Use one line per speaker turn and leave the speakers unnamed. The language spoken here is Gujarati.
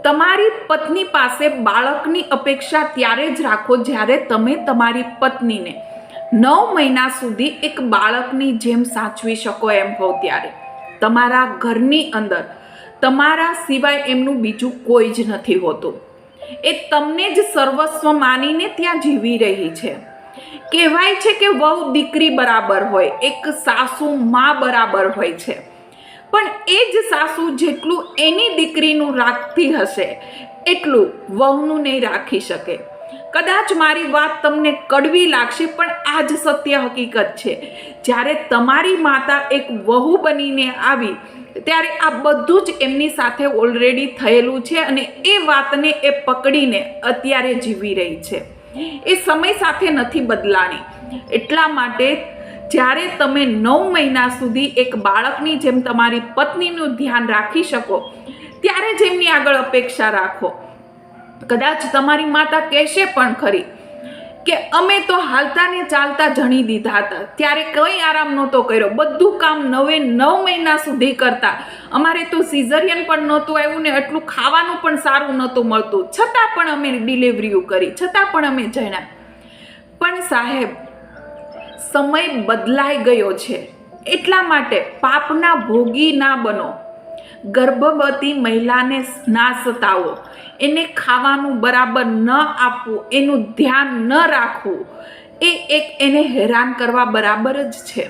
તમારી પત્ની પાસે બાળકની અપેક્ષા ત્યારે જ રાખો જ્યારે તમે તમારી પત્નીને 9 મહિના સુધી એક બાળકની જેમ સાચવી શકો એમ હો ત્યારે. તમારા ઘરની અંદર તમારા સિવાય એમનું બીજું કોઈ જ નથી હોતું. એ તમને જ સર્વસ્વ માનીને ત્યાં જીવી રહી છે. કહેવાય છે કે વહુ દીકરી બરાબર હોય, એક સાસુ માં બરાબર હોય છે, પણ એ જ સાસુ જેટલું એની દીકરીનું રાખતી હશે એટલું વહુનું નહીં રાખી શકે. કદાચ મારી વાત તમને કડવી લાગશે, પણ આ જ સત્ય હકીકત છે. જ્યારે તમારી માતા એક વહુ બનીને આવી ત્યારે આ બધું જ એમની સાથે ઓલરેડી થયેલું છે અને એ વાતને એ પકડીને અત્યારે જીવી રહી છે. એ સમય સાથે નથી બદલાણી. એટલા માટે જ્યારે તમે 9 મહિના સુધી એક બાળકની જેમ તમારી પત્નીનું ધ્યાન રાખી શકો ત્યારે જ એમની આગળ અપેક્ષા રાખો. કદાચ તમારી માતા કહેશે પણ ખરી કે અમે તો હાલતા ને ચાલતા જણી દીધા હતા, ત્યારે કંઈ આરામ નહોતો કર્યો, બધું કામ 9 મહિના સુધી કરતા, અમારે તો સિઝરિયન પણ નહોતું આવ્યું ને એટલું ખાવાનું પણ સારું નહોતું મળતું, છતાં પણ અમે ડિલિવરીઓ કરી, છતાં પણ અમે જણ્યા. પણ સાહેબ, સમય બદલાઈ ગયો છે. એટલા માટે પાપના ભોગી ના બનો. ગર્ભવતી મહિલાને ના સતાવો, એને ખાવાનું બરાબર ન આપવું, એનું ધ્યાન ન રાખવું એ એક એને હેરાન કરવા બરાબર જ છે.